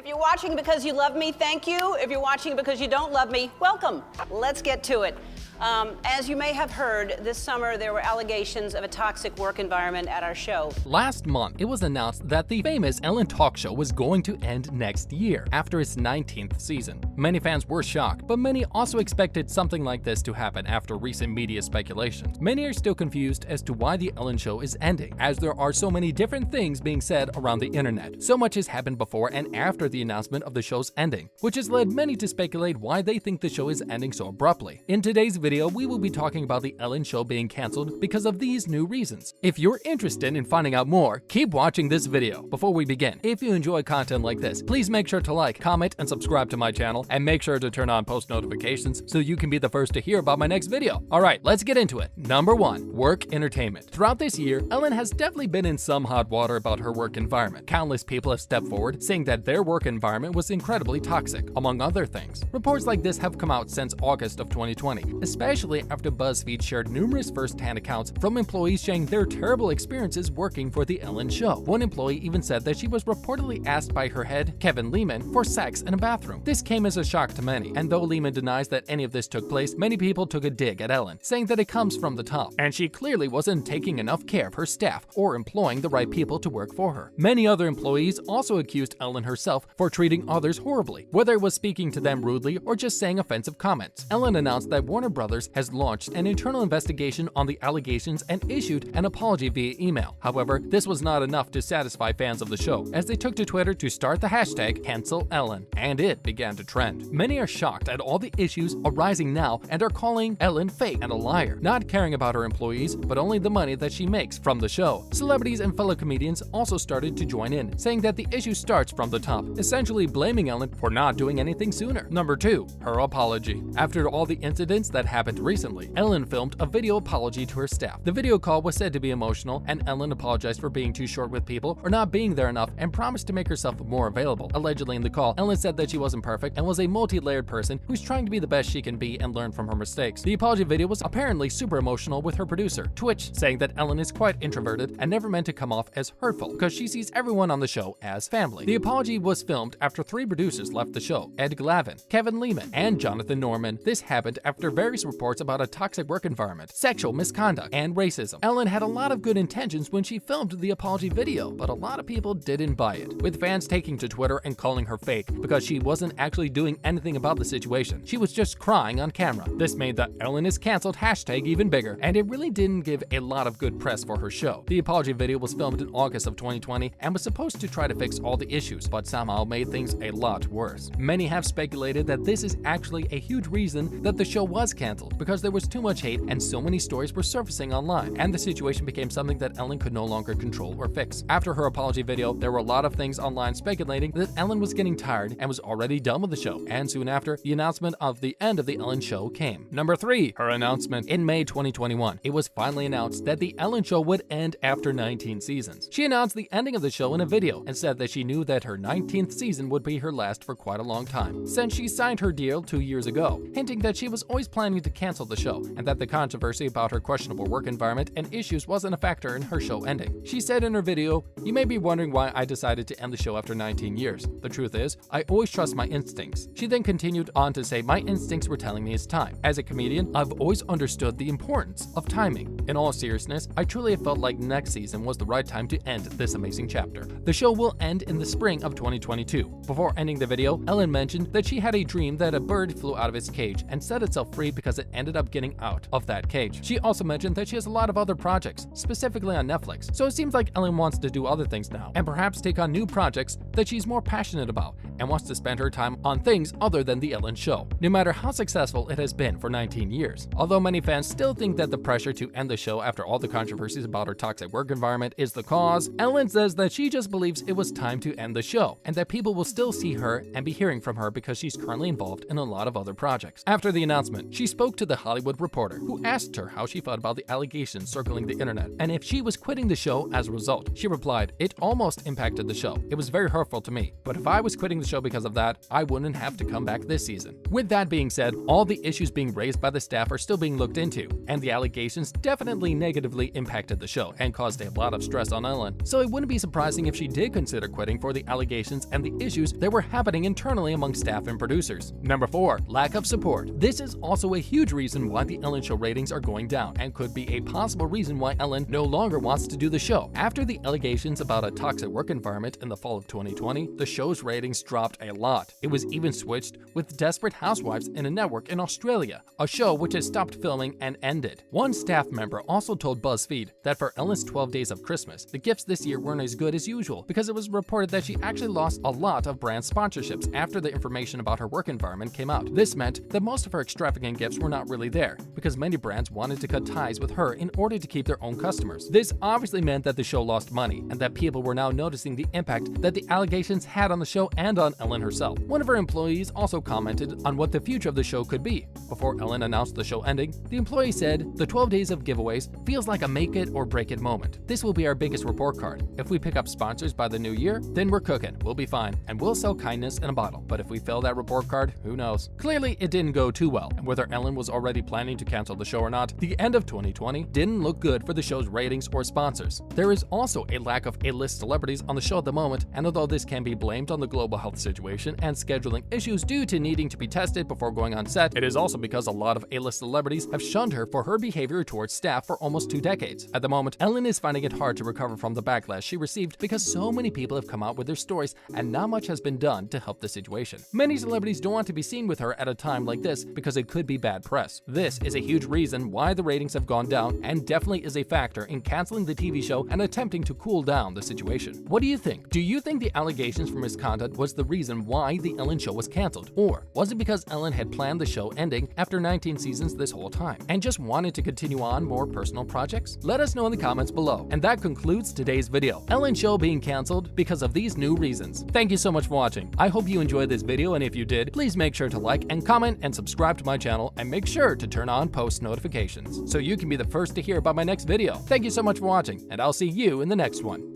you're watching because you love me, thank you. If you're watching because you don't love me, welcome. Let's get to it. As you may have heard, this summer there were allegations of a toxic work environment at our show. Last month, it was announced that the famous Ellen talk show was going to end next year, after its 19th season. Many fans were shocked, but many also expected something like this to happen after recent media speculations. Many are still confused as to why the Ellen show is ending, as there are so many different things being said around the internet. So much has happened before and after the announcement of the show's ending, which has led many to speculate why they think the show is ending so abruptly. In today's video, we will be talking about the Ellen show being cancelled because of these new reasons. If you're interested in finding out more, keep watching this video. Before we begin, if you enjoy content like this, please make sure to like, comment, and subscribe to my channel, and make sure to turn on post notifications so you can be the first to hear about my next video. Alright, let's get into it. Number 1. Work entertainment. Throughout this year, Ellen has definitely been in some hot water about her work environment. Countless people have stepped forward saying that their work environment was incredibly toxic, among other things. Reports like this have come out since August of 2020, especially after BuzzFeed shared numerous first-hand accounts from employees sharing their terrible experiences working for the Ellen show. One employee even said that she was reportedly asked by her head, Kevin Lehman, for sex in a bathroom. This came as a shock to many, and though Lehman denies that any of this took place, many people took a dig at Ellen, saying that it comes from the top, and she clearly wasn't taking enough care of her staff or employing the right people to work for her. Many other employees also accused Ellen herself for treating others horribly, whether it was speaking to them rudely or just saying offensive comments. Ellen announced that Warner Brothers has launched an internal investigation on the allegations and issued an apology via email. However, this was not enough to satisfy fans of the show, as they took to Twitter to start the hashtag #CancelEllen, and it began to trend. Many are shocked at all the issues arising now and are calling Ellen fake and a liar, not caring about her employees, but only the money that she makes from the show. Celebrities and fellow comedians also started to join in, saying that the issue starts from the top, essentially blaming Ellen for not doing anything sooner. Number 2. Her apology. After all the incidents that happened recently, Ellen filmed a video apology to her staff. The video call was said to be emotional, and Ellen apologized for being too short with people or not being there enough and promised to make herself more available. Allegedly in the call, Ellen said that she wasn't perfect and was a multi-layered person who's trying to be the best she can be and learn from her mistakes. The apology video was apparently super emotional, with her producer, Twitch, saying that Ellen is quite introverted and never meant to come off as hurtful because she sees everyone on the show as family. The apology was filmed after 3 producers left the show: Ed Glavin, Kevin Lehman, and Jonathan Norman. This happened after various reports about a toxic work environment, sexual misconduct, and racism. Ellen had a lot of good intentions when she filmed the apology video, but a lot of people didn't buy it, with fans taking to Twitter and calling her fake because she wasn't actually doing anything about the situation. She was just crying on camera. This made the Ellen is cancelled hashtag even bigger, and it really didn't give a lot of good press for her show. The apology video was filmed in August of 2020 and was supposed to try to fix all the issues, but somehow made things a lot worse. Many have speculated that this is actually a huge reason that the show was cancelled, because there was too much hate and so many stories were surfacing online, and the situation became something that Ellen could no longer control or fix. After her apology video, there were a lot of things online speculating that Ellen was getting tired and was already done with the show, and soon after, the announcement of the end of the Ellen show came. Number 3. Her announcement. In May 2021, it was finally announced that the Ellen show would end after 19 seasons. She announced the ending of the show in a video and said that she knew that her 19th season would be her last for quite a long time, since she signed her deal 2 years ago, hinting that she was always planning to cancel the show and that the controversy about her questionable work environment and issues wasn't a factor in her show ending. She said in her video, "You may be wondering why I decided to end the show after 19 years. The truth is, I always trust my instincts." She then continued on to say, "My instincts were telling me it's time. As a comedian, I've always understood the importance of timing. In all seriousness, I truly have felt like next season was the right time to end this amazing chapter." The show will end in the spring of 2022. Before ending the video, Ellen mentioned that she had a dream that a bird flew out of its cage and set itself free because it ended up getting out of that cage. She also mentioned that she has a lot of other projects, specifically on Netflix, so it seems like Ellen wants to do other things now, and perhaps take on new projects that she's more passionate about, and wants to spend her time on things other than the Ellen show, no matter how successful it has been for 19 years. Although many fans still think that the pressure to end the show after all the controversies about her toxic work environment is the cause, Ellen says that she just believes it was time to end the show, and that people will still see her and be hearing from her because she's currently involved in a lot of other projects. After the announcement, she spoke to The Hollywood Reporter, who asked her how she felt about the allegations circling the internet and if she was quitting the show as a result. She replied, "It almost impacted the show. It was very hurtful to me, but if I was quitting the show because of that, I wouldn't have to come back this season." With that being said, all the issues being raised by the staff are still being looked into, and the allegations definitely negatively impacted the show and caused a lot of stress on Ellen, so it wouldn't be surprising if she did consider quitting for the allegations and the issues that were happening internally among staff and producers. Number 4. Lack of support. This is also a huge reason why the Ellen Show ratings are going down and could be a possible reason why Ellen no longer wants to do the show. After the allegations about a toxic work environment in the fall of 2020, the show's ratings dropped a lot. It was even switched with Desperate Housewives in a network in Australia, a show which has stopped filming and ended. One staff member also told BuzzFeed that for Ellen's 12 Days of Christmas, the gifts this year weren't as good as usual because it was reported that she actually lost a lot of brand sponsorships after the information about her work environment came out. This meant that most of her extravagant gifts were not really there because many brands wanted to cut ties with her in order to keep their own customers. This obviously meant that the show lost money and that people were now noticing the impact that the allegations had on the show and on Ellen herself. One of her employees also commented on what the future of the show could be. Before Ellen announced the show ending, the employee said, "The 12 days of giveaways feels like a make it or break it moment. This will be our biggest report card. If we pick up sponsors by the new year, then we're cooking. We'll be fine, and we'll sell kindness in a bottle. But if we fail that report card, who knows?" Clearly, it didn't go too well, and whether Ellen was already planning to cancel the show or not, the end of 2020 didn't look good for the show's ratings or sponsors. There is also a lack of A-list celebrities on the show at the moment, and although this can be blamed on the global health situation and scheduling issues due to needing to be tested before going on set, it is also because a lot of A-list celebrities have shunned her for her behavior towards staff for almost 2 decades. At the moment, Ellen is finding it hard to recover from the backlash she received because so many people have come out with their stories and not much has been done to help the situation. Many celebrities don't want to be seen with her at a time like this because it could be bad press. This is a huge reason why the ratings have gone down and definitely is a factor in canceling the TV show and attempting to cool down the situation. What do you think? Do you think the allegations for misconduct was the reason why the Ellen Show was canceled? Or was it because Ellen had planned the show ending after 19 seasons this whole time and just wanted to continue on more personal projects? Let us know in the comments below. And that concludes today's video. Ellen Show being canceled because of these new reasons. Thank you so much for watching. I hope you enjoyed this video, and if you did, please make sure to like and comment and subscribe to my channel, and make sure to turn on post notifications so you can be the first to hear about my next video. Thank you so much for watching, and I'll see you in the next one.